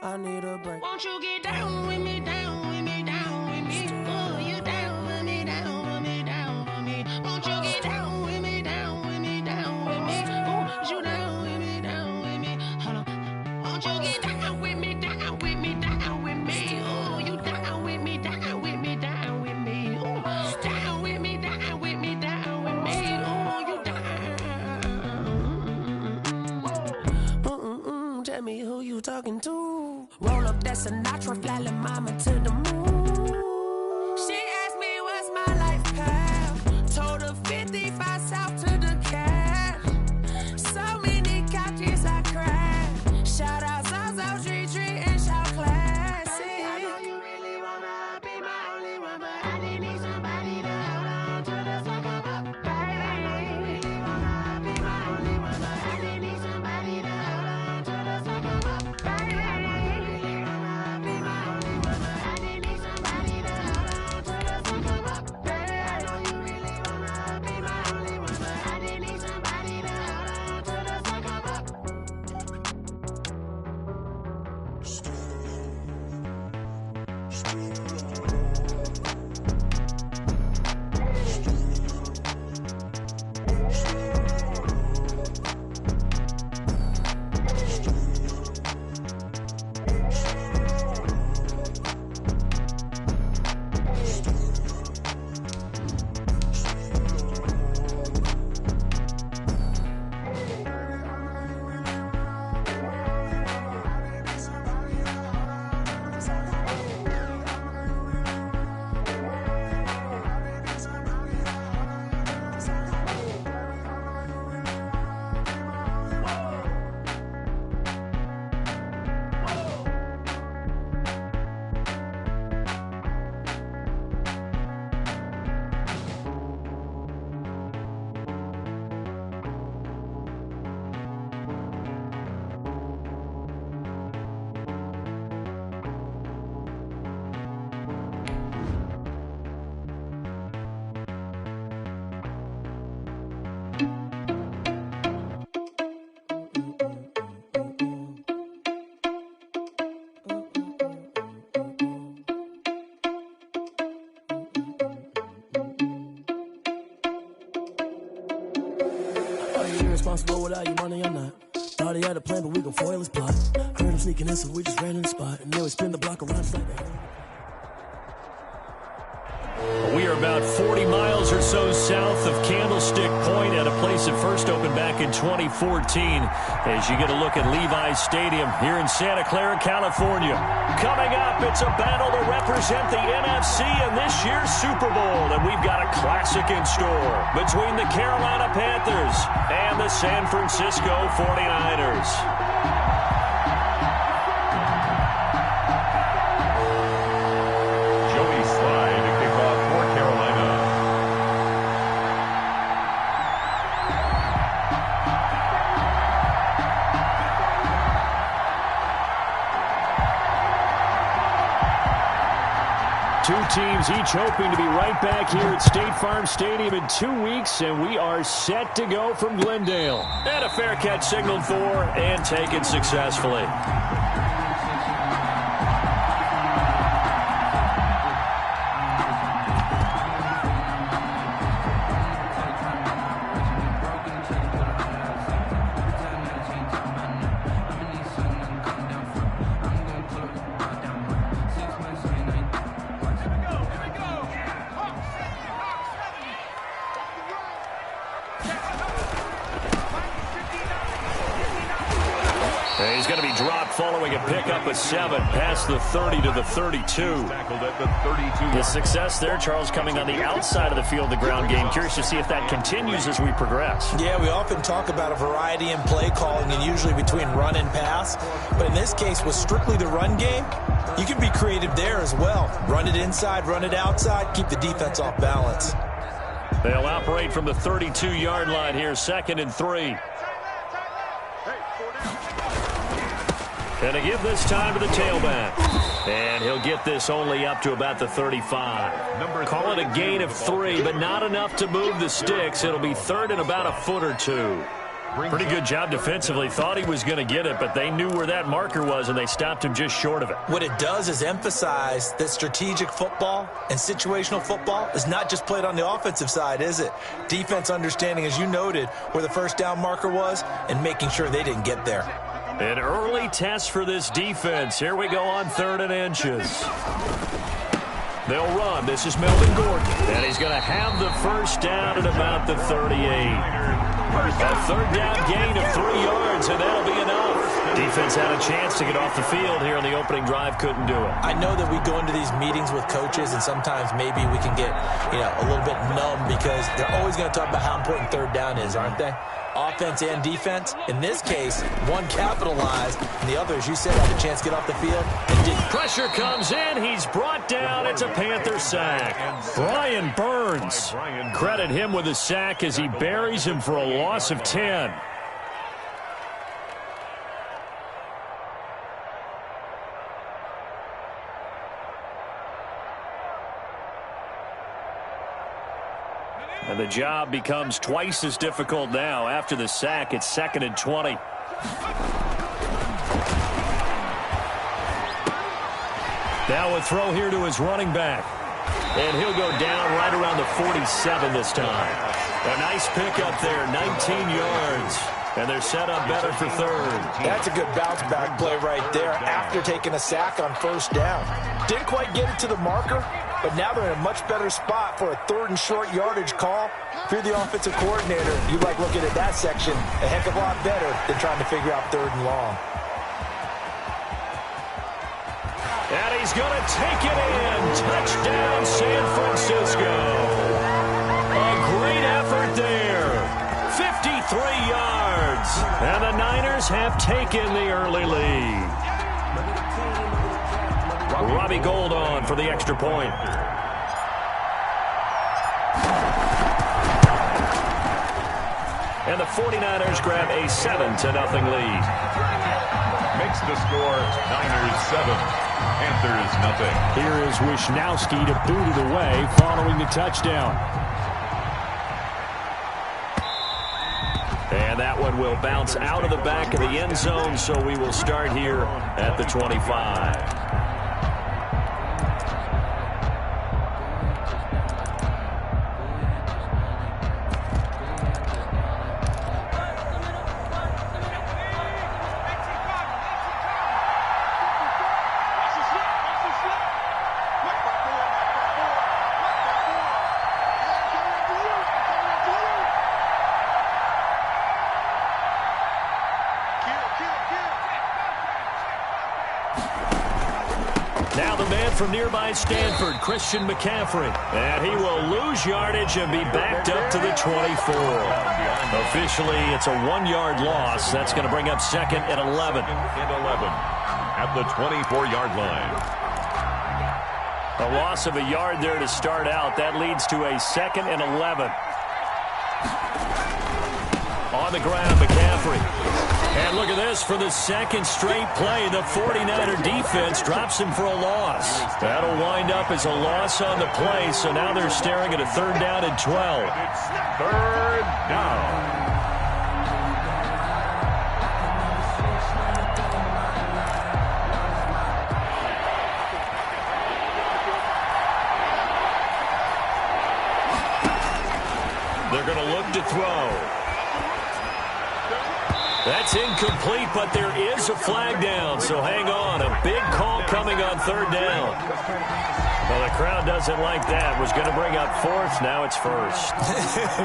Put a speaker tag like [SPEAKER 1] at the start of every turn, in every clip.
[SPEAKER 1] I need a break.
[SPEAKER 2] Won't you get down with me, down with me, down with me? Oh, you down with me, down with me, down with me. Won't you get down with me, down with me, down with me? Oh, you down with me, down with me? Hold on. Won't you get down with me, down with me, down with me? Oh, you down with me, down with me, down with me? Oh, down with me, down with me, down with me? Oh, you down.
[SPEAKER 1] Tell me who you talking to. Roll up that Sinatra, fly la mama to the moon. She asked me what's my life path. Told her 55 south to the cab. So many couches I cried. Shout out Zazo, Tree Tree, and shout classic.
[SPEAKER 2] I know you really wanna be my only one, but I didn't need somebody to hold on to the second up. I know you really wanna be my only one, but I didn't need somebody to hold on to the second up. I know you really wanna be my only one, but I didn't need somebody to hold on to the second up. I know you really wanna be my only one, but I didn't need somebody to hold on to the second up.
[SPEAKER 1] Are you irresponsible without your money or not? Thought he had a plan, but we gon' foil his plot. Heard him sneaking in, so we just ran in the spot. And then we spin the block around just like that.
[SPEAKER 3] We are about 40 miles or so south of Candlestick Point at a place that first opened back in 2014 as you get a look at Levi's Stadium here in Santa Clara, California. Coming up, it's a battle to represent the NFC in this year's Super Bowl, and we've got a classic in store between the Carolina Panthers and the San Francisco 49ers. Two teams each hoping to be right back here at State Farm Stadium in 2 weeks, and we are set to go from Glendale. And a fair catch signaled for and taken successfully. He's going to be dropped following a pickup of 7 past the 30 to the 32.
[SPEAKER 4] The success there, Charles, coming on the outside of the field, the ground game. Curious to see if that continues as we progress.
[SPEAKER 5] Yeah, we often talk about a variety in play calling and usually between run and pass. But in this case, with strictly the run game, you can be creative there as well. Run it inside, run it outside, keep the defense off balance.
[SPEAKER 3] They'll operate from the 32-yard line here, 2nd and 3. And to give this time to the tailback. And he'll get this only up to about the 35. Call it a gain of 3, but not enough to move the sticks. It'll be 3rd and about a foot or 2. Pretty good job defensively. Thought he was going to get it, but they knew where that marker was, and they stopped him just short of it.
[SPEAKER 5] What it does is emphasize that strategic football and situational football is not just played on the offensive side, is it? Defense understanding, as you noted, where the first down marker was and making sure they didn't get there.
[SPEAKER 3] An early test for this defense. Here we go on 3rd and inches. They'll run. This is Melvin Gordon. And he's going to have the first down at about the 38. A 3rd down gain of 3 yards, and that'll be enough. Defense had a chance to get off the field here in the opening drive. Couldn't do it.
[SPEAKER 5] I know that we go into these meetings with coaches, and sometimes maybe we can get, a little bit numb because they're always going to talk about how important 3rd down is, aren't they? Offense and defense. In this case, one capitalized, and the other, as you said, had a chance to get off the field and didn't.
[SPEAKER 3] Pressure comes in. He's brought down. It's a Panther sack. Brian Burns. Credit him with a sack as he buries him for a loss of 10. And the job becomes twice as difficult now. After the sack, it's 2nd and 20. Now a throw here to his running back. And he'll go down right around the 47 this time. A nice pickup there, 19 yards. And they're set up better for 3rd.
[SPEAKER 5] That's a good bounce-back play right there after taking a sack on 1st down. Didn't quite get it to the marker, but now they're in a much better spot for a 3rd and short yardage call. If you're the offensive coordinator, you like looking at that section a heck of a lot better than trying to figure out 3rd and long.
[SPEAKER 3] And he's going to take it in. Touchdown, San Francisco. A great effort there. 53 yards. And the Niners have taken the early lead. Robbie Gould on for the extra point. And the 49ers grab a 7-0 lead.
[SPEAKER 6] Makes the score Niners 7. Panthers nothing.
[SPEAKER 3] Here is Wishnowski to boot it away following the touchdown. And that one will bounce out of the back of the end zone, so we will start here at the 25. Now the man from nearby Stanford, Christian McCaffrey. And he will lose yardage and be backed up to the 24. Officially, it's a 1-yard loss. That's going to bring up 2nd and 11.
[SPEAKER 6] At the 24-yard line.
[SPEAKER 3] A loss of a yard there to start out. That leads to a 2nd and 11. On the ground, McCaffrey. And look at this, for the 2nd straight play, the 49er defense drops him for a loss. That'll wind up as a loss on the play, so now they're staring at a 3rd down and 12.
[SPEAKER 6] It's 3rd down.
[SPEAKER 3] They're going to look to throw. That's incomplete, but there is a flag down, so hang on. A big call coming on 3rd down. Well, the crowd doesn't like that. Was going to bring up 4th, now it's 1st.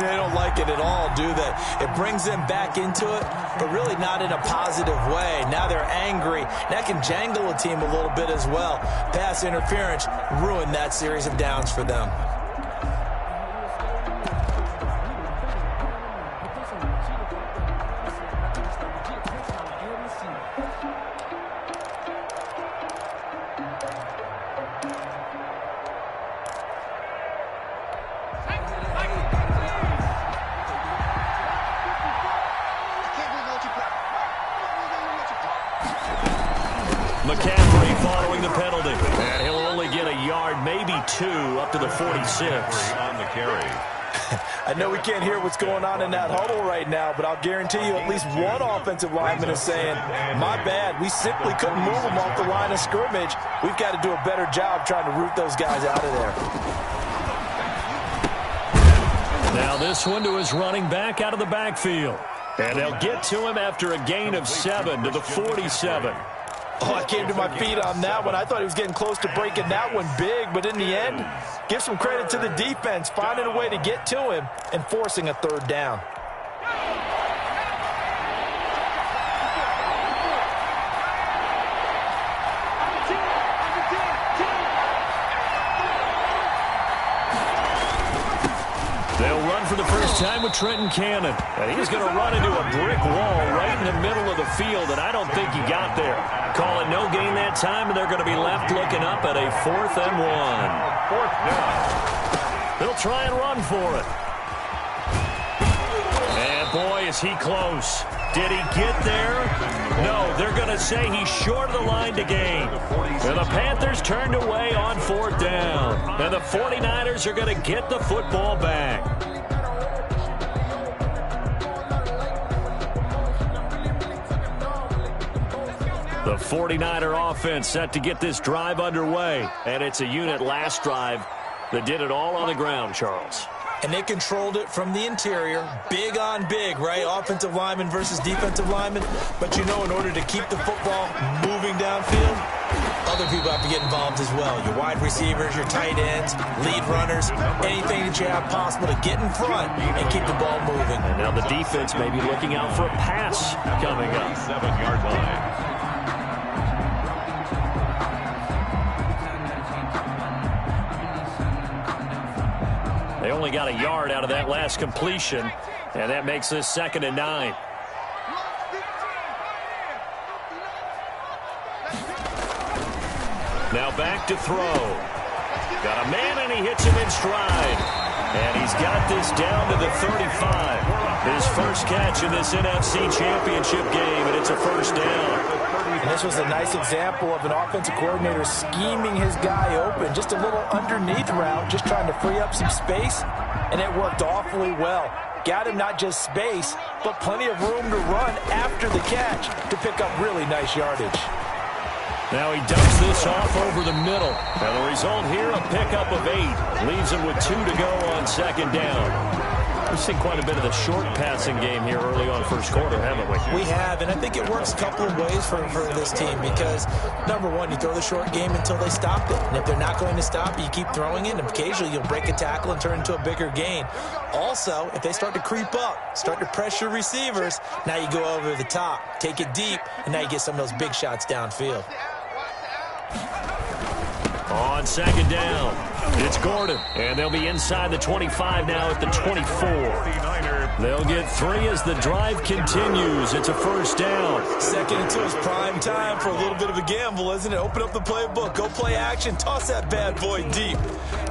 [SPEAKER 5] They don't like it at all, do they? It brings them back into it, but really not in a positive way. Now they're angry. That can jangle a team a little bit as well. Pass interference ruined that series of downs for them.
[SPEAKER 3] McCaffrey following the penalty. And he'll only get a yard, maybe 2, up to the 46.
[SPEAKER 6] On the carry.
[SPEAKER 5] I know we can't hear what's going on in that huddle right now, but I'll guarantee you at least one offensive lineman is saying, my bad, we simply couldn't move them off the line of scrimmage. We've got to do a better job trying to root those guys out of there.
[SPEAKER 3] Now this one to his running back out of the backfield. And they'll get to him after a gain of 7 to the 47.
[SPEAKER 5] Oh, I came to my feet on that one. I thought he was getting close to breaking that one big, but in the end, give some credit to the defense, finding a way to get to him and forcing a third down.
[SPEAKER 3] They'll run for the first time with Trenton Cannon. And he's going to run into a brick wall right in the middle of the field, and I don't think he got there. Calling no gain that time, and they're going to be left looking up at a 4th and 1.
[SPEAKER 6] Fourth down.
[SPEAKER 3] They'll try and run for it. And boy, is he close. Did he get there? No, they're going to say he's short of the line to gain. And the Panthers turned away on 4th down. And the 49ers are going to get the football back. The 49er offense set to get this drive underway. And it's a unit last drive that did it all on the ground, Charles.
[SPEAKER 5] And they controlled it from the interior, big on big, right? Offensive lineman versus defensive lineman. But, you know, in order to keep the football moving downfield, other people have to get involved as well. Your wide receivers, your tight ends, lead runners, anything that you have possible to get in front and keep the ball moving.
[SPEAKER 3] And now the defense may be looking out for a pass coming up.
[SPEAKER 6] 7-yard line.
[SPEAKER 3] They only got a yard out of that last completion, and that makes this 2nd and 9. Now back to throw. Got a man, and he hits him in stride. And he's got this down to the 35. His first catch in this NFC Championship game, and it's a first down.
[SPEAKER 5] And this was a nice example of an offensive coordinator scheming his guy open. Just a little underneath route, just trying to free up some space, and it worked awfully well. Got him not just space, but plenty of room to run after the catch to pick up really nice yardage.
[SPEAKER 3] Now he dumps this off over the middle. And the result here, a pickup of 8. Leaves him with 2 to go on 2nd down. We've seen quite a bit of the short passing game here early on first quarter, haven't we?
[SPEAKER 5] We have, and I think it works a couple of ways for this team because, number one, you throw the short game until they stop it. And if they're not going to stop it, you keep throwing it, and occasionally you'll break a tackle and turn into a bigger gain. Also, if they start to creep up, start to pressure receivers, now you go over the top, take it deep, and now you get some of those big shots downfield.
[SPEAKER 3] On 2nd down, it's Gordon, and they'll be inside the 25 now at the 24. They'll get 3 as the drive continues. It's a first down.
[SPEAKER 5] 2nd and 2 is prime time for a little bit of a gamble, isn't it? Open up the playbook, go play action, toss that bad boy deep.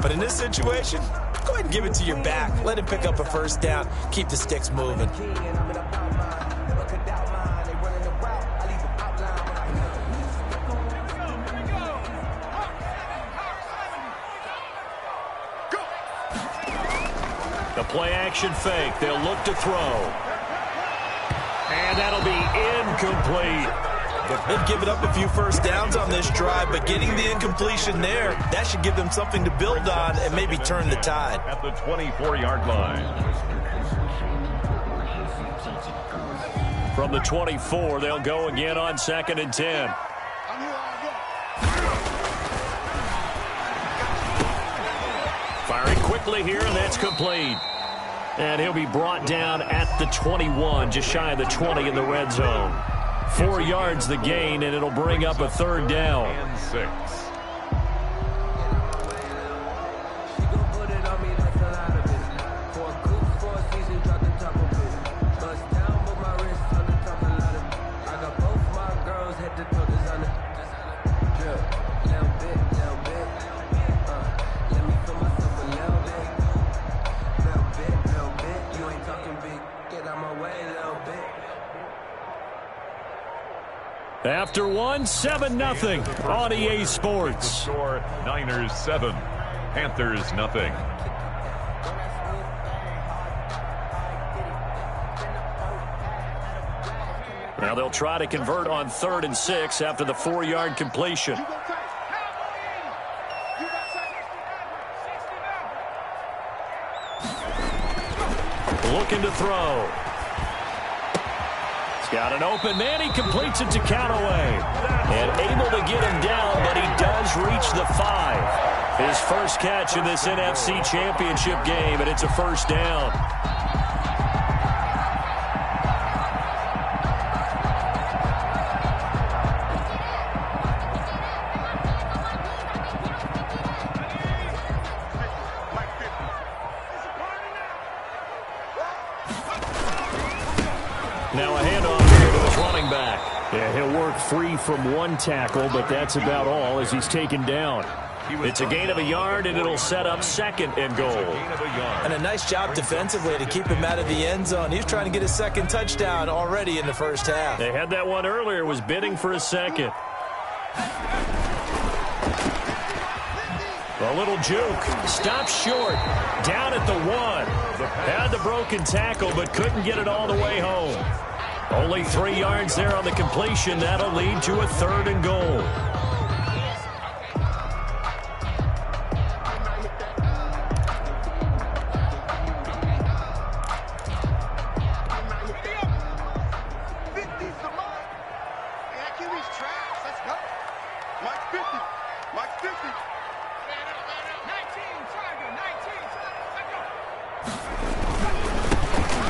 [SPEAKER 5] But in this situation, go ahead and give it to your back. Let him pick up a first down. Keep the sticks moving.
[SPEAKER 3] The play-action fake. They'll look to throw. And that'll be incomplete.
[SPEAKER 5] They've given up a few first downs on this drive, but getting the incompletion there, that should give them something to build on and maybe turn the tide.
[SPEAKER 6] At the 24-yard line.
[SPEAKER 3] From the 24, they'll go again on 2nd and 10. Firing quickly here, and that's complete. And he'll be brought down at the 21, just shy of the 20 in the red zone. 4 yards the gain, and it'll bring up a 3rd down.
[SPEAKER 6] And 6.
[SPEAKER 3] After 1, 7-0 on EA Sports.
[SPEAKER 6] The score, Niners 7, Panthers 0.
[SPEAKER 3] Now they'll try to convert on 3rd and 6 after the 4-yard completion. Looking to throw. He's got an open man. He completes it to Callaway. And able to get him down, but he does reach the 5. His first catch in this NFC Championship game, and it's a first down. Now a handoff here to his running back. Yeah, he'll work free from one tackle, but that's about all as he's taken down. It's a gain of a yard, and it'll set up 2nd and goal.
[SPEAKER 5] And a nice job defensively to keep him out of the end zone. He was trying to get his 2nd touchdown already in the first half.
[SPEAKER 3] They had that one earlier, was bidding for a 2nd. A little juke. Stopped short. Down at the 1. Had the broken tackle, but couldn't get it all the way home. Only 3 yards there on the completion. That'll lead to a 3rd and goal.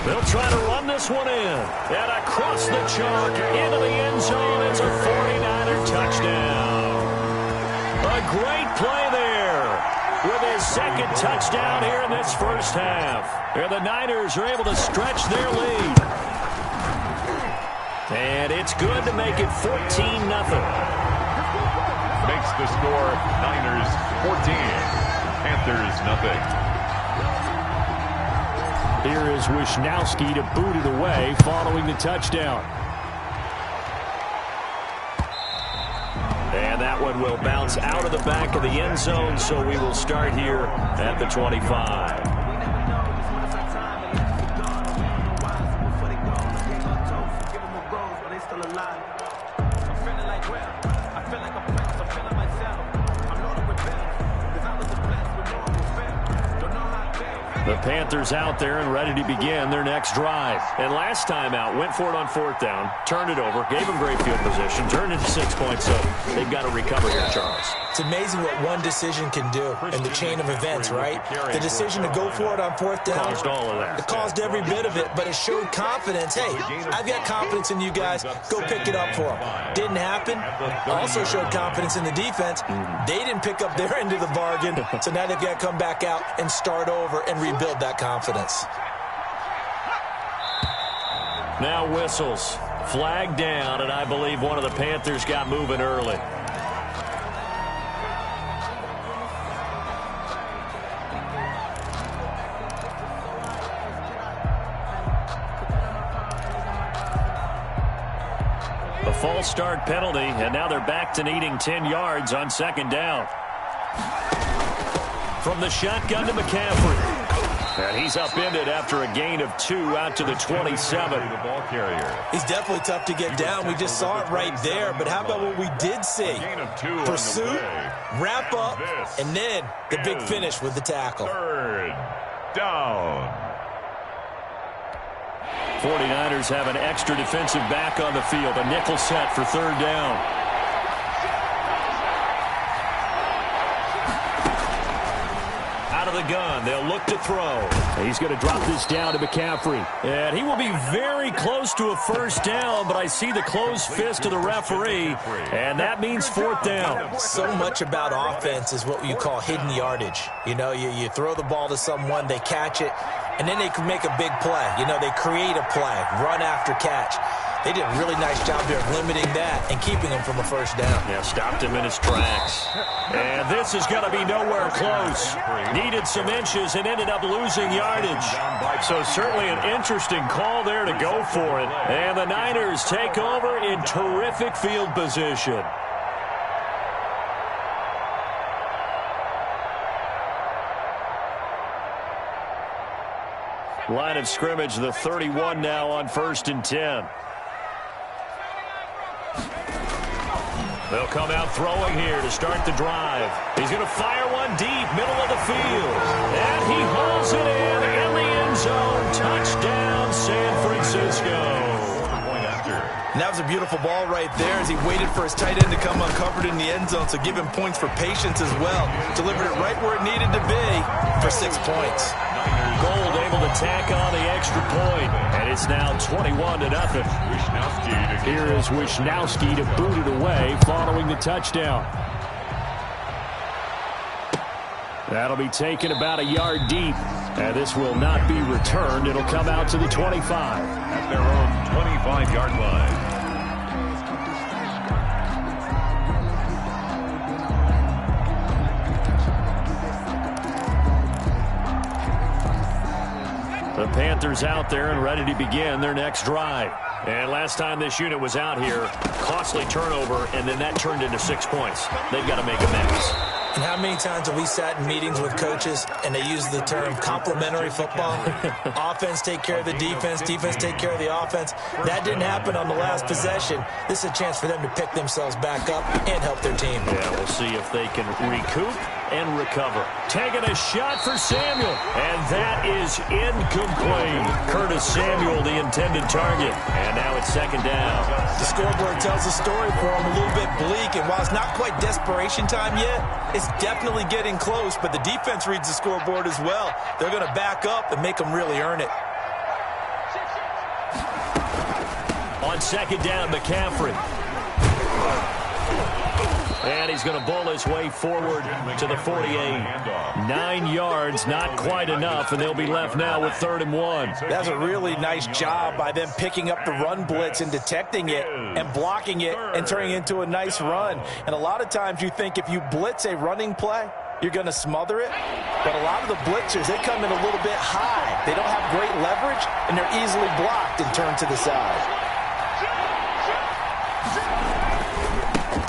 [SPEAKER 3] They'll try to run this one in. And across the chalk into the end zone. It's a 49er touchdown. A great play there with his 2nd touchdown here in this first half. And the Niners are able to stretch their lead. And it's good to make it 14-0.
[SPEAKER 6] Makes the score Niners 14, Panthers nothing.
[SPEAKER 3] Here is Wisnowski to boot it away following the touchdown. And that one will bounce out of the back of the end zone, so we will start here at the 25. The Panthers out there and ready to begin their next drive. And last time out, went for it on 4th down, turned it over, gave them great field position, turned it to 6 points, so they've got to recover here, Charles.
[SPEAKER 5] It's amazing what one decision can do in the chain of events, right? The decision to go for it on 4th down.
[SPEAKER 3] Caused all of that.
[SPEAKER 5] It caused every bit of it, but it showed confidence. Hey, I've got confidence in you guys. Go pick it up for them. Didn't happen. Also showed confidence in the defense. They didn't pick up their end of the bargain, so now they've got to come back out and start over and rebuild that confidence.
[SPEAKER 3] Now whistles. Flag down, and I believe one of the Panthers got moving early. A false start penalty, and now they're back to needing 10 yards on 2nd down. From the shotgun to McCaffrey. And he's upended after a gain of 2 out to the 27.
[SPEAKER 6] The ball carrier.
[SPEAKER 5] He's definitely tough to get down. We just saw it right there. But how about what we did see?
[SPEAKER 6] Gain of 2
[SPEAKER 5] Pursuit, wrap up, and then the big finish with the tackle.
[SPEAKER 6] 3rd down.
[SPEAKER 3] 49ers have an extra defensive back on the field. A nickel set for 3rd down. Out of the gun, they'll look to throw. He's going to drop this down to McCaffrey. And he will be very close to a first down, but I see the closed fist of the referee, and that means 4th down.
[SPEAKER 5] So much about offense is what you call hidden yardage. You know, you throw the ball to someone, they catch it, and then they can make a big play. You know, they create a play, run after catch. They did a really nice job there of limiting that and keeping him from a first down.
[SPEAKER 3] Yeah, stopped him in his tracks. And this is going to be nowhere close. Needed some inches and ended up losing yardage. So certainly an interesting call there to go for it. And the Niners take over in terrific field position. Line of scrimmage, the 31 now on 1st and 10. They'll come out throwing here to start the drive. He's going to fire one deep, middle of the field. And he hauls it in the end zone. Touchdown, San Francisco.
[SPEAKER 5] And that was a beautiful ball right there as he waited for his tight end to come uncovered in the end zone, so give him points for patience as well. Delivered it right where it needed to be for 6 points.
[SPEAKER 3] Gold able to tack on the extra point, and it's now 21-0. Here is Wisnowski to boot it away following the touchdown. That'll be taken about a yard deep, and this will not be returned. It'll come out to the 25.
[SPEAKER 6] At their own 25-yard line.
[SPEAKER 3] The Panthers out there and ready to begin their next drive. And last time this unit was out here, costly turnover, and then that turned into 6 points. They've got to make amends.
[SPEAKER 5] And how many times have we sat in meetings with coaches and they use the term complementary football? Offense take care of the defense, defense take care of the offense. That didn't happen on the last possession. This is a chance for them to pick themselves back up and help their team.
[SPEAKER 3] Yeah, we'll see if they can recoup and recover. Taking a shot for Samuel, and that is incomplete. Curtis Samuel, the intended target, and now it's second down.
[SPEAKER 5] The scoreboard tells the story for him, a little bit bleak, and while it's not quite desperation time yet, it's definitely getting close, but the defense reads the scoreboard as well. They're going to back up and make them really earn it.
[SPEAKER 3] On second down, McCaffrey. And he's going to bull his way forward to the 48. 9 yards, not quite enough, and they'll be left now with 3rd and 1.
[SPEAKER 5] That's a really nice job by them picking up the run blitz and detecting it and blocking it and turning it into a nice run. And a lot of times you think if you blitz a running play, you're going to smother it. But a lot of the blitzers, they come in a little bit high. They don't have great leverage, and they're easily blocked and turned to the side.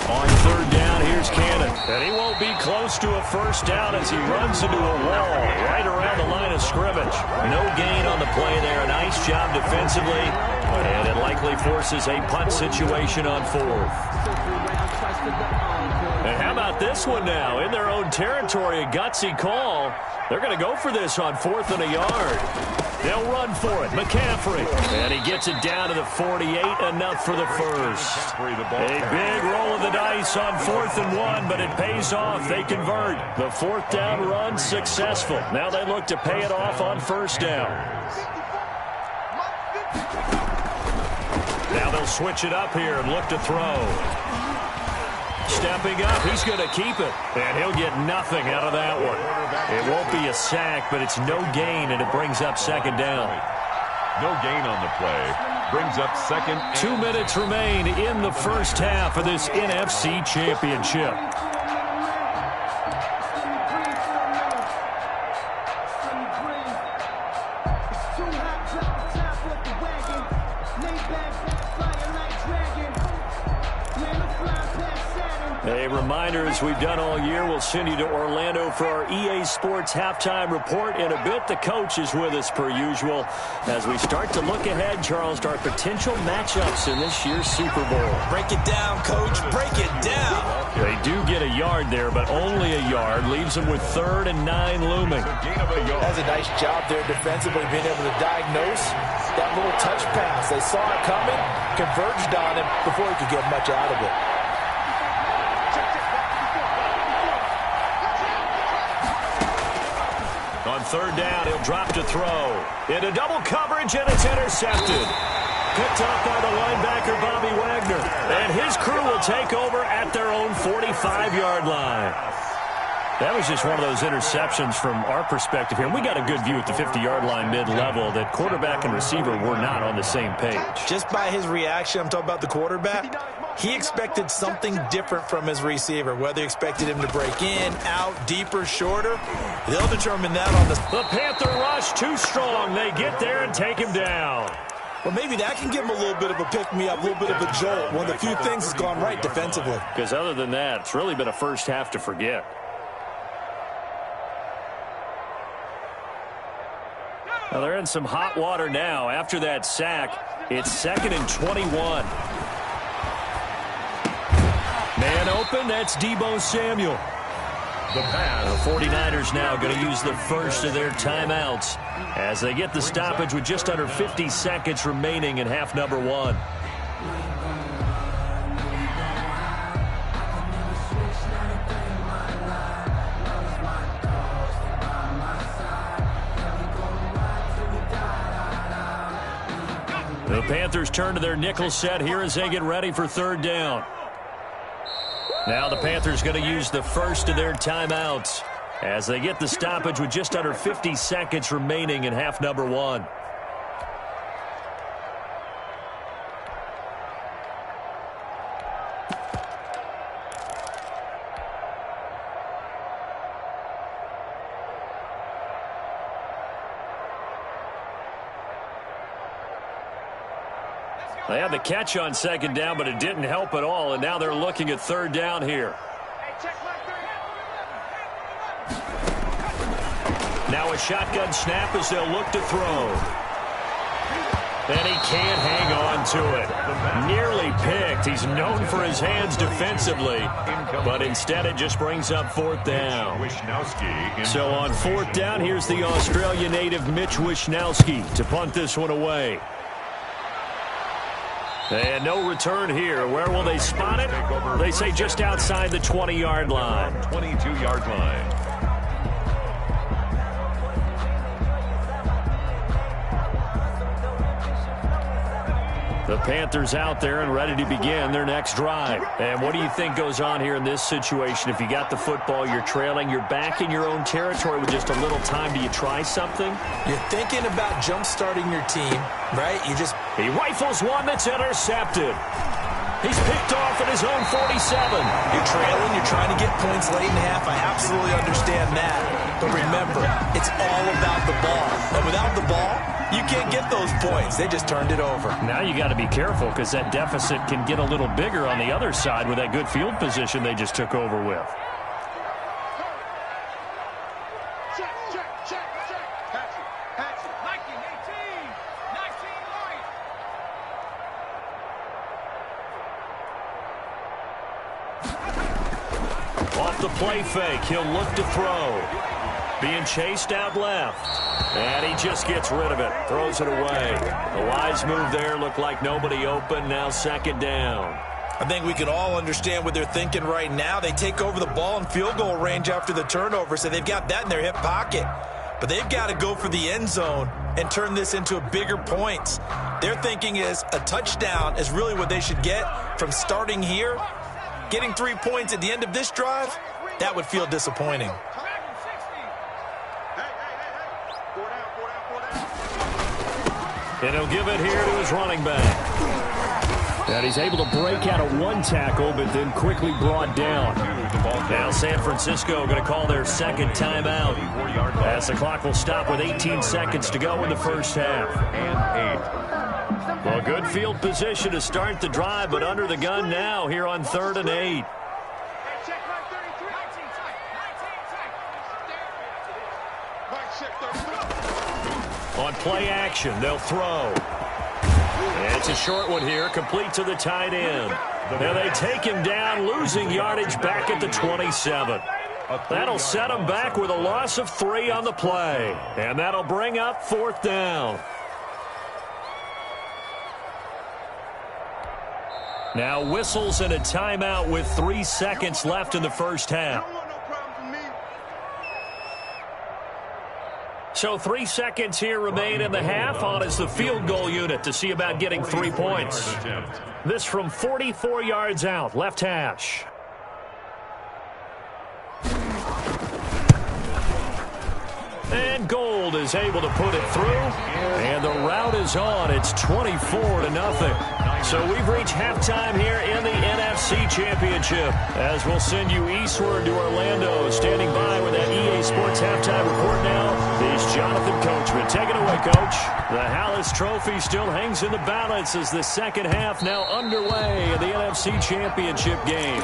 [SPEAKER 3] On 3rd down, here's Cannon. And he won't be close to a first down as he runs into a wall right around the line of scrimmage. No gain on the play there. Nice job defensively. And it likely forces a punt situation on 4th. And how about this one now? In their own territory, a gutsy call. They're going to go for this on 4th and a yard. They'll run for it. McCaffrey. And he gets it down to the 48. Enough for the first. A big roll of the dice on 4th and 1, but it pays off. They convert. The 4th down run successful. Now they look to pay it off on 1st down. Now they'll switch it up here and look to throw. Stepping up, he's going to keep it, and he'll get nothing out of that one. It won't be a sack, but it's no gain, and it brings up 2nd down.
[SPEAKER 6] No gain on the play. Brings up 2nd.
[SPEAKER 3] 2 minutes remain in the first half of this NFC Championship. A reminder, as we've done all year, we'll send you to Orlando for our EA Sports halftime report in a bit. The coach is with us per usual as we start to look ahead, Charles, to our potential matchups in this year's Super Bowl.
[SPEAKER 5] Break it down, Coach. Break it down.
[SPEAKER 3] They do get a yard there, but only a yard. Leaves them with 3rd and 9 looming.
[SPEAKER 5] That's a nice job there defensively, being able to diagnose that little touch pass. They saw it coming, converged on him before he could get much out of it.
[SPEAKER 3] On 3rd down, he'll drop to throw. Into double coverage, and it's intercepted. Picked up by the linebacker, Bobby Wagner. And his crew will take over at their own 45-yard line. That was just one of those interceptions from our perspective here. We got a good view at the 50-yard line mid-level that quarterback and receiver were not on the same page.
[SPEAKER 5] Just by his reaction, I'm talking about the quarterback, he expected something different from his receiver. Whether he expected him to break in, out, deeper, shorter, they'll determine that on the...
[SPEAKER 3] The Panther rush too strong. They get there and take him down.
[SPEAKER 5] Well, maybe that can give him a little bit of a pick-me-up, a little bit of a jolt. One of the few things that's gone right defensively.
[SPEAKER 3] Because other than that, it's really been a first half to forget. Well, they're in some hot water now. After that sack, it's 2nd and 21. Man open. That's Deebo Samuel.
[SPEAKER 6] The pass.
[SPEAKER 3] The 49ers now going to use the first of their timeouts as they get the stoppage with just under 50 seconds remaining in half number one. The Panthers turn to their nickel set here as they get ready for third down. Now the Panthers going to use the first of their timeouts as they get the stoppage with just under 50 seconds remaining in half number one. They had the catch on second down, but it didn't help at all, and now they're looking at third down here. Now a shotgun snap as they'll look to throw. And he can't hang on to it. Nearly picked. He's known for his hands defensively, but instead it just brings up fourth down. So on fourth down, here's the Australia native Mitch Wishnowsky to punt this one away. And no return here. Where will they spot it? They say just outside the 20-yard line.
[SPEAKER 6] 22-yard line.
[SPEAKER 3] The Panthers out there and ready to begin their next drive. And what do you think goes on here in this situation? If you got the football, you're trailing, you're back in your own territory with just a little time. Do you try something?
[SPEAKER 5] You're thinking about jump-starting your team, right?
[SPEAKER 3] He rifles one that's intercepted. He's picked off at his own 47.
[SPEAKER 5] You're trailing, you're trying to get points late in half. I absolutely understand that. But remember, it's all about the ball. And without the ball, you can't get those points. They just turned it over.
[SPEAKER 3] Now you got to be careful because that deficit can get a little bigger on the other side with that good field position they just took over with. Off the play fake, he'll look to throw. Being chased out left. And he just gets rid of it. Throws it away. The wise move there. Looked like nobody open. Now second down.
[SPEAKER 5] I think we can all understand what they're thinking right now. They take over the ball in field goal range after the turnover, so they've got that in their hip pocket. But they've got to go for the end zone and turn this into a bigger points. Their thinking is a touchdown is really what they should get from starting here. Getting 3 points at the end of this drive, that would feel disappointing.
[SPEAKER 3] And he'll give it here to his running back. And he's able to break out of one tackle, but then quickly brought down. Now San Francisco going to call their second timeout as the clock will stop with 18 seconds to go in the first half. Well, good field position to start the drive, but under the gun now here on 3rd and 8. On play action, they'll throw. And it's a short one here, complete to the tight end. Now they take him down, losing yardage back at the 27. That'll set him back with a loss of 3 on the play. And that'll bring up fourth down. Now whistles and a timeout with 3 seconds left in the first half. So 3 seconds here remain in the half. On is the field goal unit to see about getting 3 points. This from 44 yards out, left hash. And Gold is able to put it through. And the route is on. It's 24-0. So we've reached halftime here in the NFC Championship. As we'll send you eastward to Orlando. Standing by with that EA Sports halftime report now is Jonathan Coachman. Take it away, Coach. The Hallis Trophy still hangs in the balance as the second half now underway in the NFC Championship game.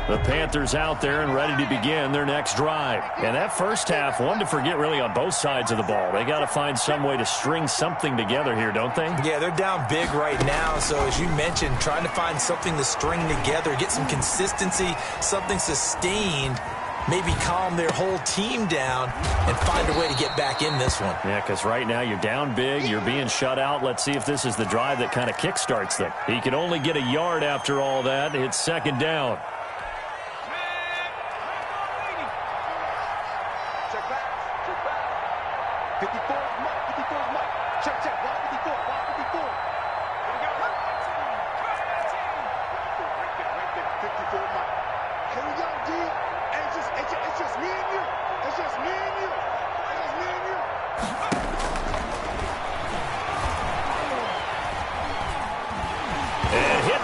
[SPEAKER 3] The Panthers out there and ready to begin their next drive. And that first half, one to forget really on both sides of the ball. They got to find some way to string something together here, don't they?
[SPEAKER 5] Yeah, they're down big right now. So as you mentioned, trying to find something to string together, get some consistency, something sustained, maybe calm their whole team down and find a way to get back in this one.
[SPEAKER 3] Yeah, because right now you're down big, you're being shut out. Let's see if this is the drive that kind of kickstarts them. He can only get a yard after all that. It's second down.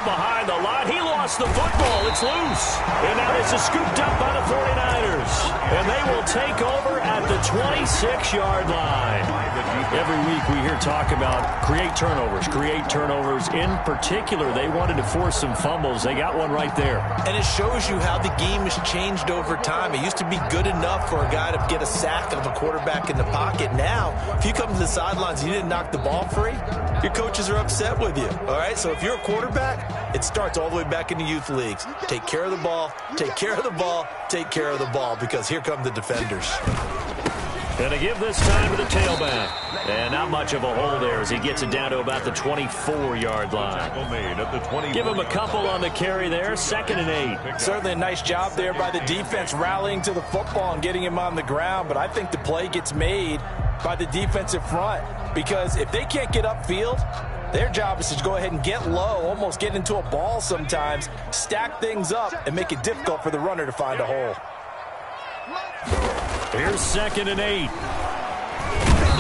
[SPEAKER 3] Behind the line. He lost the football. It's loose. And now this is scooped up by the 49ers. And they will take over at the 26-yard line. Every week we hear talk about create turnovers. In particular, they wanted to force some fumbles. They got one right there.
[SPEAKER 5] And it shows you how the game has changed over time. It used to be good enough for a guy to get a sack of a quarterback in the pocket. Now, if you come to the sidelines and you didn't knock the ball free, your coaches are upset with you. All right, so if you're a quarterback, it starts all the way back in the youth leagues. Take care of the ball, take care of the ball, take care of the ball, because here come the defenders.
[SPEAKER 3] Going to give this time to the tailback. And not much of a hole there as he gets it down to about the 24-yard line. Give him a couple on the carry there, 2nd and 8.
[SPEAKER 5] Certainly a nice job there by the defense rallying to the football and getting him on the ground, but I think the play gets made by the defensive front, because if they can't get upfield, their job is to go ahead and get low, almost get into a ball sometimes, stack things up, and make it difficult for the runner to find a hole.
[SPEAKER 3] Here's 2nd and 8.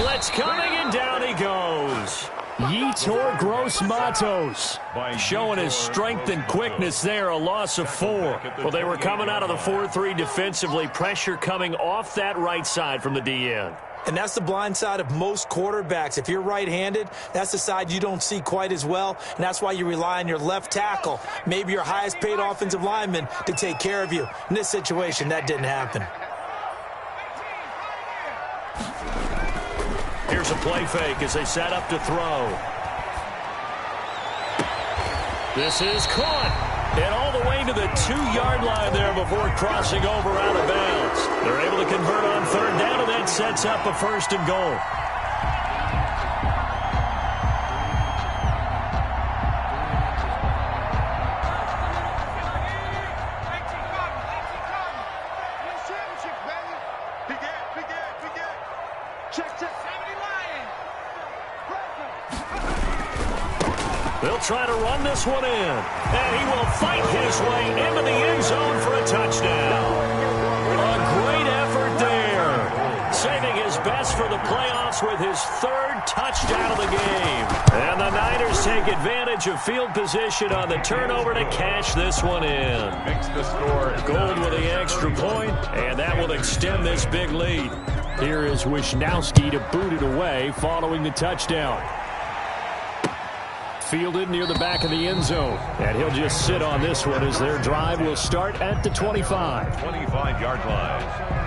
[SPEAKER 3] Blitz coming, and down he goes. Yetur Gross-Matos showing his strength and quickness there, a loss of 4. Well, they were coming out of the 4-3 defensively, pressure coming off that right side from the DN.
[SPEAKER 5] And that's the blind side of most quarterbacks. If you're right-handed, that's the side you don't see quite as well, and that's why you rely on your left tackle, maybe your highest-paid offensive lineman, to take care of you. In this situation, that didn't happen.
[SPEAKER 3] Here's a play fake as they set up to throw. This is caught. And all the way to the 2-yard line there before crossing over out of bounds. They're able to convert on 3rd down, and that sets up a 1st and goal. They'll try to run this one in, and he will fight his way into the end zone for a touchdown. A great effort there, saving his best for the playoffs with his 3rd touchdown of the game. And the Niners take advantage of field position on the turnover to cash this one in.
[SPEAKER 6] Makes the score.
[SPEAKER 3] Gold with the extra point, and that will extend this big lead. Here is Wisnowski to boot it away following the touchdown. Fielded near the back of the end zone. And he'll just sit on this one as their drive will start at the 25.
[SPEAKER 6] 25-yard line.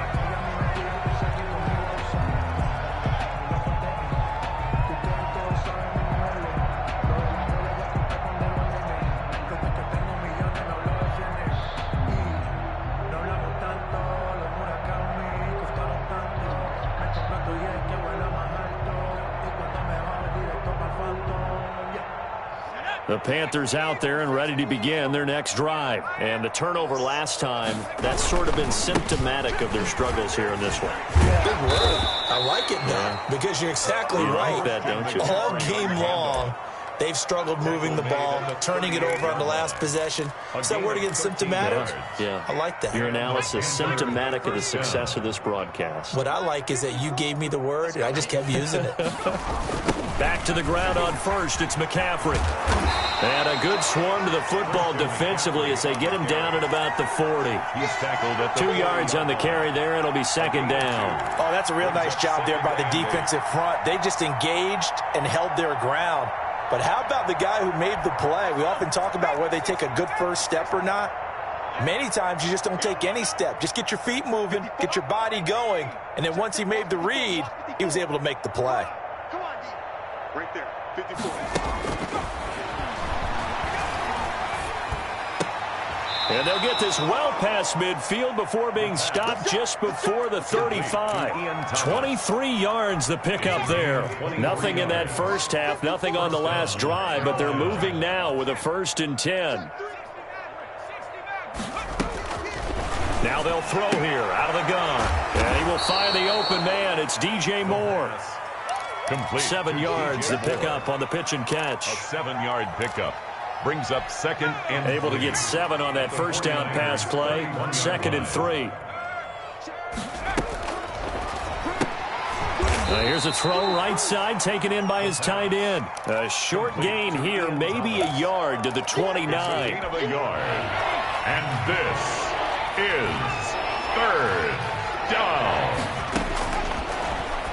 [SPEAKER 3] The Panthers out there and ready to begin their next drive. And the turnover last time, that's sort of been symptomatic of their struggles here in this one.
[SPEAKER 5] Big word. I like it now, because you're exactly right.
[SPEAKER 3] Like that, don't you?
[SPEAKER 5] All game long, they've struggled moving the ball, turning it over on the last possession. Is that word again, symptomatic?
[SPEAKER 3] Yeah.
[SPEAKER 5] I like that.
[SPEAKER 3] Your analysis, symptomatic of the success of this broadcast.
[SPEAKER 5] What I like is that you gave me the word, and I just kept using it.
[SPEAKER 3] Back to the ground on first, it's McCaffrey. And a good swarm to the football defensively as they get him down at about the 40.
[SPEAKER 6] He's tackled at the
[SPEAKER 3] 2 yards on the carry there. It'll be 2nd down.
[SPEAKER 5] Oh, that's a real nice job there by the defensive front. They just engaged and held their ground. But how about the guy who made the play? We often talk about whether they take a good first step or not. Many times you just don't take any step. Just get your feet moving, get your body going, and then once he made the read, he was able to make the play.
[SPEAKER 7] Come on, D. Right there, 54.
[SPEAKER 3] And they'll get this well past midfield before being stopped just before the 35. 23 yards the pickup there. Nothing in that first half, nothing on the last drive, but they're moving now with a 1st and 10. Now they'll throw here out of the gun. And he will find the open man. It's DJ Moore.
[SPEAKER 6] Complete.
[SPEAKER 3] 7 yards the pickup on the pitch and catch.
[SPEAKER 6] A 7-yard pickup. Brings up 2nd and
[SPEAKER 3] able to get 7 on that first down pass play. 2nd and 3. Here's a throw right side taken in by his tight end. A short gain here, maybe a yard to the 29.
[SPEAKER 6] Gain of a yard. And this is 3rd down.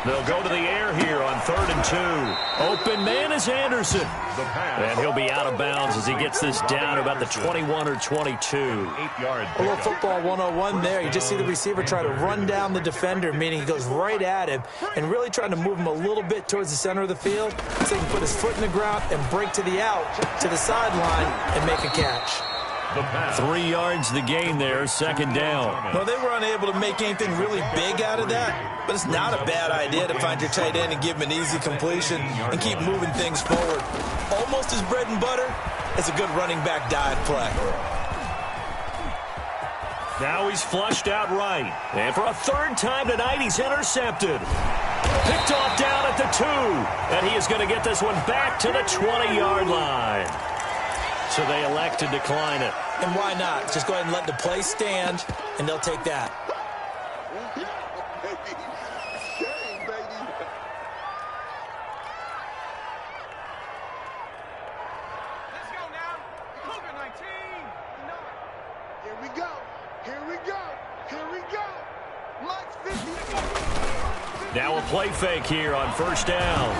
[SPEAKER 3] They'll go to the air here on 3rd and 2. Open man is Anderson. And he'll be out of bounds as he gets this down to about the 21 or 22.
[SPEAKER 6] 8-yard
[SPEAKER 5] A little football 101 there. You just see the receiver try to run down the defender, meaning he goes right at him and really trying to move him a little bit towards the center of the field so he can put his foot in the ground and break to the out, to the sideline, and make a catch.
[SPEAKER 3] 3 yards the gain there, 2nd down.
[SPEAKER 5] Well, they were unable to make anything really big out of that, but it's not a bad idea to find your tight end and give him an easy completion and keep moving things forward. Almost his bread and butter. It's a good running back dive play.
[SPEAKER 3] Now he's flushed out right. And for a 3rd time tonight, he's intercepted. Picked off down at the 2. And he is going to get this one back to the 20-yard line. So they elect to decline it.
[SPEAKER 5] And why not? Just go ahead and let the play stand, and they'll take that.
[SPEAKER 7] Let's go now. Cougar 19. Here we go. Here we go. Here we go. Max 50.
[SPEAKER 3] Now a play fake here on 1st down.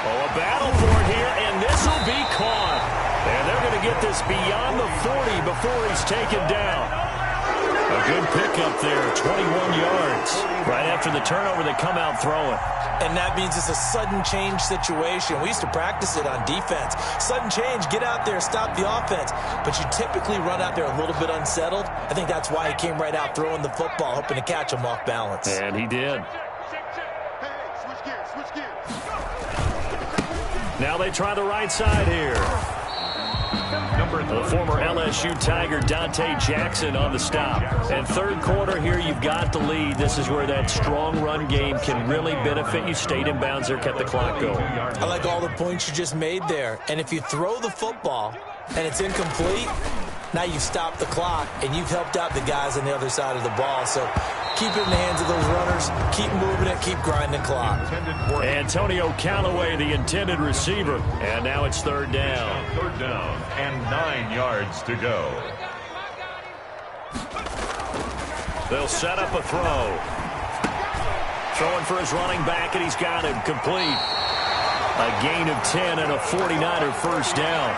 [SPEAKER 3] Oh, a battle for it here, and this will be caught. And they're going to get this beyond the 40 before he's taken down. A good pickup there, 21 yards. Right after the turnover, they come out throwing.
[SPEAKER 5] And that means it's a sudden change situation. We used to practice it on defense. Sudden change, get out there, stop the offense. But you typically run out there a little bit unsettled. I think that's why he came right out throwing the football, hoping to catch him off balance.
[SPEAKER 3] And he did. Now they try the right side here. The former LSU Tiger Dante Jackson on the stop. And 3rd quarter here, you've got the lead. This is where that strong run game can really benefit you. Stayed in bounds there, kept the clock going.
[SPEAKER 5] I like all the points you just made there. And if you throw the football and it's incomplete, now you've stopped the clock and you've helped out the guys on the other side of the ball. So keep it in the hands of those runners. Keep moving it. Keep grinding the clock.
[SPEAKER 3] Antonio Callaway, the intended receiver. And now it's 3rd down.
[SPEAKER 6] 3rd down and 9 yards to go.
[SPEAKER 3] They'll set up a throw. Throwing for his running back, and he's got him complete. A gain of 10 and a 49er 1st down.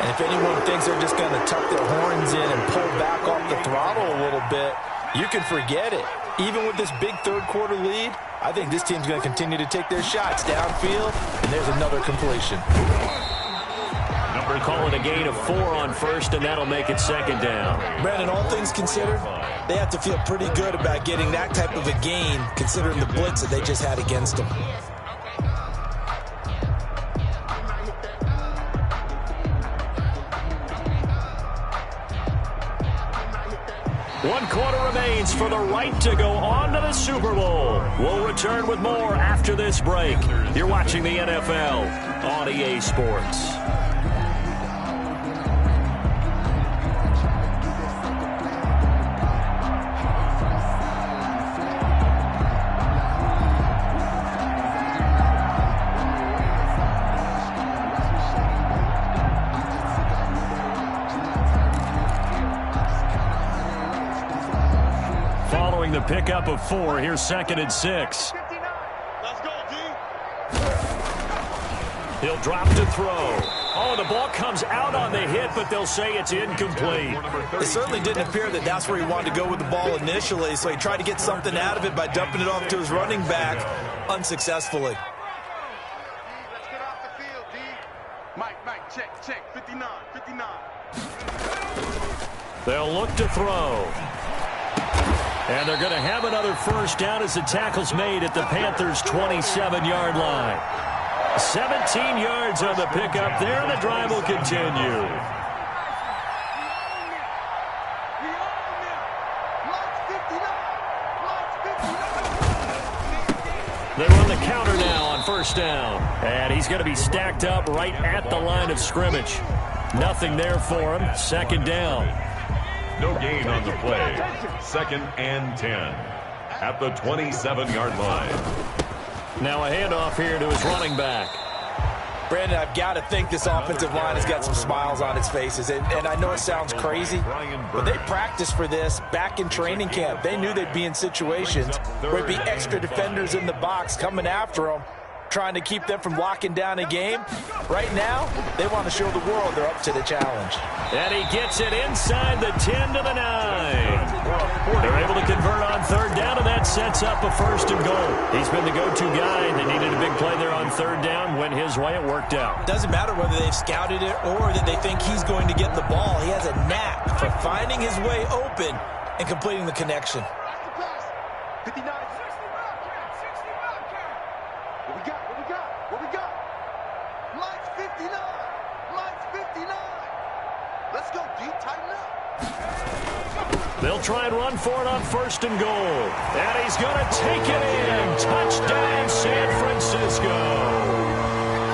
[SPEAKER 5] And if anyone thinks they're just going to tuck their horns in and pull back off the throttle a little bit, you can forget it. Even with this big 3rd quarter lead, I think this team's going to continue to take their shots downfield, and there's another completion.
[SPEAKER 3] Call it a gain of 4 on 1st, and that'll make it 2nd down.
[SPEAKER 5] Brandon, all things considered, they have to feel pretty good about getting that type of a gain, considering the blitz that they just had against them.
[SPEAKER 3] One quarter remains for the right to go on to the Super Bowl. We'll return with more after this break. You're watching the NFL on EA Sports. The pickup of 4. Here's 2nd and 6.
[SPEAKER 7] Let's go, D.
[SPEAKER 3] He'll drop to throw. Oh, the ball comes out on the hit, but they'll say it's incomplete.
[SPEAKER 5] It certainly didn't appear that that's where he wanted to go with the ball initially, so he tried to get something out of it by dumping it off to his running back unsuccessfully.
[SPEAKER 7] Let's get off the field, D. Mike, check. 59.
[SPEAKER 3] They'll look to throw. And they're going to have another first down as the tackle's made at the Panthers' 27-yard line. 17 yards on the pickup there, and the drive will continue. They run the counter now on first down. And he's going to be stacked up right at the line of scrimmage. Nothing there for him. Second down.
[SPEAKER 6] No gain on the play. 2nd and 10 at the 27-yard line.
[SPEAKER 3] Now a handoff here to his running back.
[SPEAKER 5] Brandon, I've got to think this offensive line has got some smiles on its faces. And I know it sounds crazy, but they practiced for this back in training camp. They knew they'd be in situations where there'd be extra defenders in the box coming after them, trying to keep them from locking down a game. Right now, they want to show the world they're up to the challenge.
[SPEAKER 3] And he gets it inside the 10 to the 9. They're able to convert on third down, and that sets up a 1st and goal. He's been the go-to guy. They needed a big play there on third down. Went his way. It worked out.
[SPEAKER 5] Doesn't matter whether they've scouted it or that they think he's going to get the ball. He has a knack for finding his way open and completing the connection.
[SPEAKER 7] 59. What we got? Mike's 59. Let's go, D. Tighten up.
[SPEAKER 3] They'll try and run for it on 1st and goal. And he's going to take it in. Touchdown, San Francisco.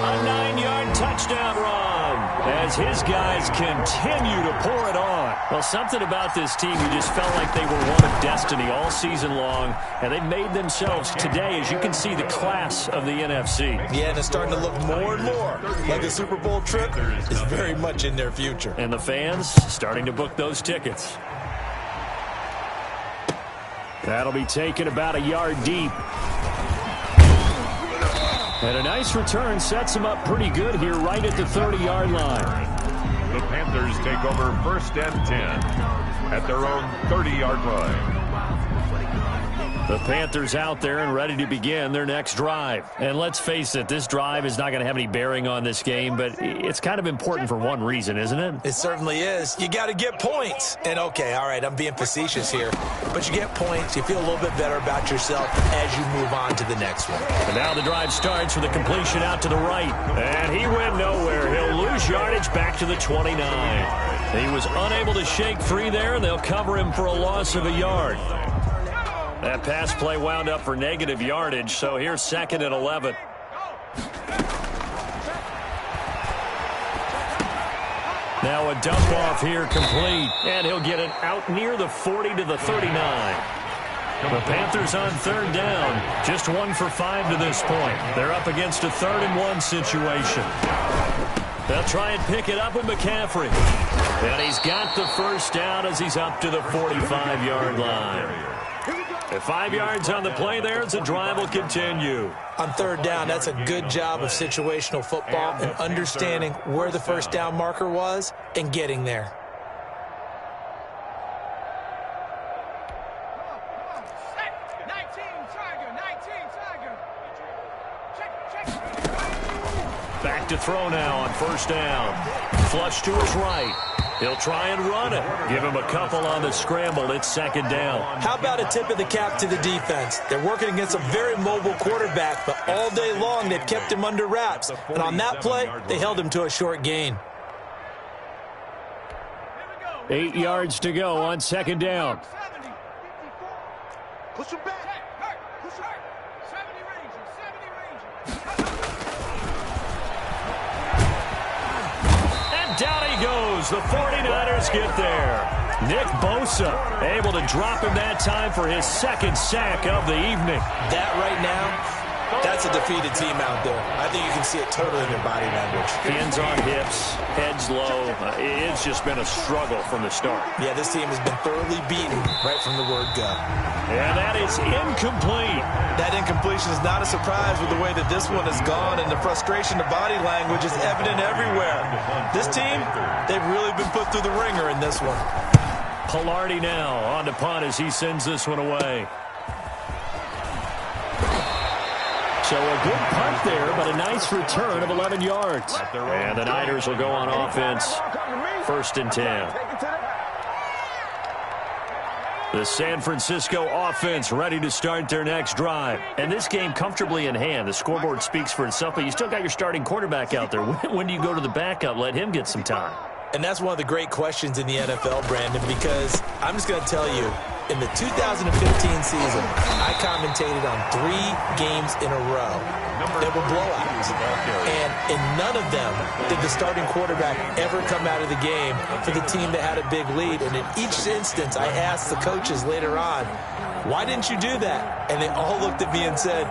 [SPEAKER 3] A 9-yard touchdown run as his guys continue to pour it on. Well, something about this team, you just felt like they were one of destiny all season long, and they made themselves today, as you can see, the class of the NFC.
[SPEAKER 5] Yeah, and it's starting to look more and more like the Super Bowl trip is very much in their future.
[SPEAKER 3] And the fans starting to book those tickets. That'll be taken about a yard deep. And a nice return sets them up pretty good here right at the 30-yard line.
[SPEAKER 6] The Panthers take over 1st and 10 at their own 30-yard line.
[SPEAKER 3] The Panthers out there and ready to begin their next drive. And let's face it, this drive is not going to have any bearing on this game, but it's kind of important for one reason, isn't it?
[SPEAKER 5] It certainly is. You got to get points. And okay, all right, I'm being facetious here, but you get points, you feel a little bit better about yourself as you move on to the next one.
[SPEAKER 3] And now the drive starts with a completion out to the right. And he went nowhere. He'll lose yardage back to the 29. He was unable to shake free there, and they'll cover him for a loss of a yard. That pass play wound up for negative yardage, so here's 2nd and 11. Now a dump off here complete, and he'll get it out near the 40 to the 39. The Panthers on third down, just 1 for 5 to this point. They're up against a 3rd and 1 situation. They'll try and pick it up with McCaffrey. And he's got the first down as he's up to the 45-yard line. 5 yards on the play there as the drive will continue.
[SPEAKER 5] On third down, that's a good job of situational football and understanding where the first down marker was and getting there.
[SPEAKER 3] Back to throw now on first down. Flush to his right. He'll try and run it. Give him a couple on the scramble. It's 2nd down.
[SPEAKER 5] How about a tip of the cap to the defense? They're working against a very mobile quarterback, but all day long they've kept him under wraps. And on that play, they held him to a short gain.
[SPEAKER 3] 8 yards to go on 2nd down.
[SPEAKER 7] Push him back.
[SPEAKER 3] Down he goes. The 49ers get there. Nick Bosa able to drop him that time for his 2nd sack of the evening.
[SPEAKER 5] That right now That's a defeated team out there. I think you can see it totally in their body language.
[SPEAKER 3] Hands on hips, heads low. It's just been a struggle from the start.
[SPEAKER 5] Yeah, this team has been thoroughly beaten right from the word go.
[SPEAKER 3] And that is incomplete.
[SPEAKER 5] That incompletion is not a surprise with the way that this one has gone, and the frustration of body language is evident everywhere. This team, they've really been put through the ringer in this one.
[SPEAKER 3] Pilardi now on to punt as he sends this one away. So a good punt there, but a nice return of 11 yards. And the Niners will go on offense, 1st and 10. The San Francisco offense ready to start their next drive. And this game comfortably in hand. The scoreboard speaks for itself, but you still got your starting quarterback out there. When do you go to the backup? Let him get some time.
[SPEAKER 5] And that's one of the great questions in the NFL, Brandon, because I'm just going to tell you, in the 2015 season, I commentated on 3 games in a row that were blowouts. And in none of them did the starting quarterback ever come out of the game for the team that had a big lead. And in each instance, I asked the coaches later on, why didn't you do that? And they all looked at me and said,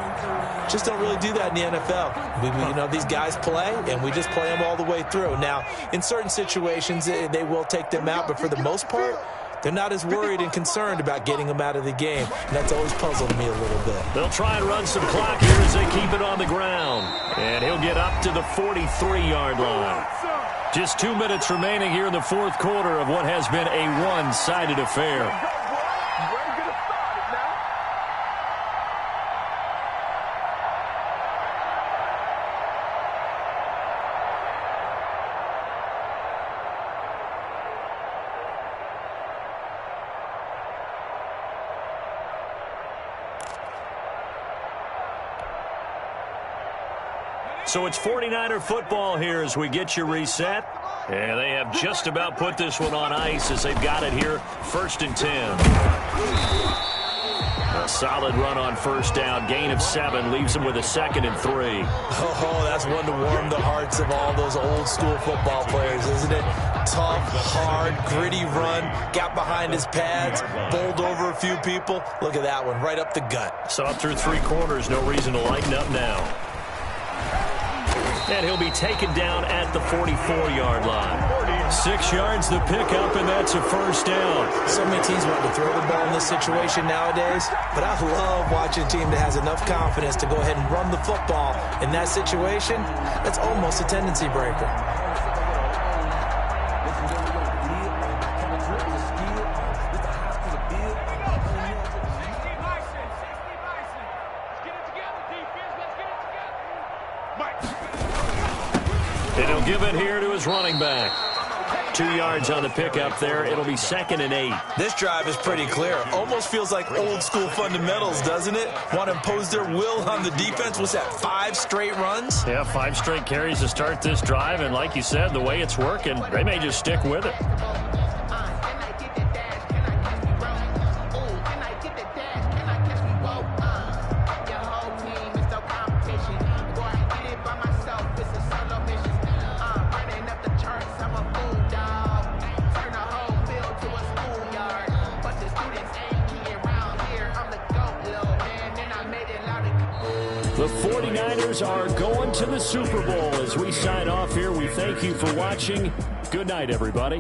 [SPEAKER 5] just don't really do that in the NFL. These guys play, and we just play them all the way through. Now, in certain situations, they will take them out, but for the most part, they're not as worried and concerned about getting them out of the game. And that's always puzzled me a little bit.
[SPEAKER 3] They'll try and run some clock here as they keep it on the ground. And he'll get up to the 43-yard line. Just 2 minutes remaining here in the 4th quarter of what has been a one-sided affair. So it's 49er football here as we get you reset. And they have just about put this one on ice as they've got it here, 1st and 10. A solid run on 1st down. Gain of 7 leaves them with a 2nd and 3.
[SPEAKER 5] Oh, that's one to warm the hearts of all those old school football players, isn't it? Tough, hard, gritty run. Got behind his pads, bowled over a few people. Look at that one, right up the gut.
[SPEAKER 3] So up through 3 quarters, no reason to lighten up now. And he'll be taken down at the 44-yard line. 6 yards the pickup, and that's a 1st down.
[SPEAKER 5] So many teams want to throw the ball in this situation nowadays, but I love watching a team that has enough confidence to go ahead and run the football. In that situation, that's almost a tendency breaker.
[SPEAKER 3] And he'll give it here to his running back. 2 yards on the pickup there. It'll be 2nd and 8.
[SPEAKER 5] This drive is pretty clear. Almost feels like old school fundamentals, doesn't it? Want to impose their will on the defense. What's that, 5 straight runs?
[SPEAKER 3] Yeah, 5 straight carries to start this drive. And like you said, the way it's working, they may just stick with it. The 49ers are going to the Super Bowl. As we sign off here, we thank you for watching. Good night, everybody.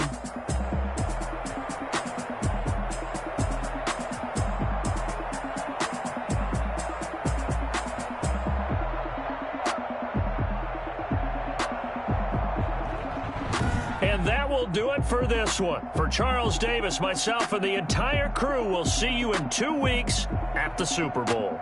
[SPEAKER 3] And that will do it for this one. For Charles Davis, myself, and the entire crew, we'll see you in 2 weeks at the Super Bowl.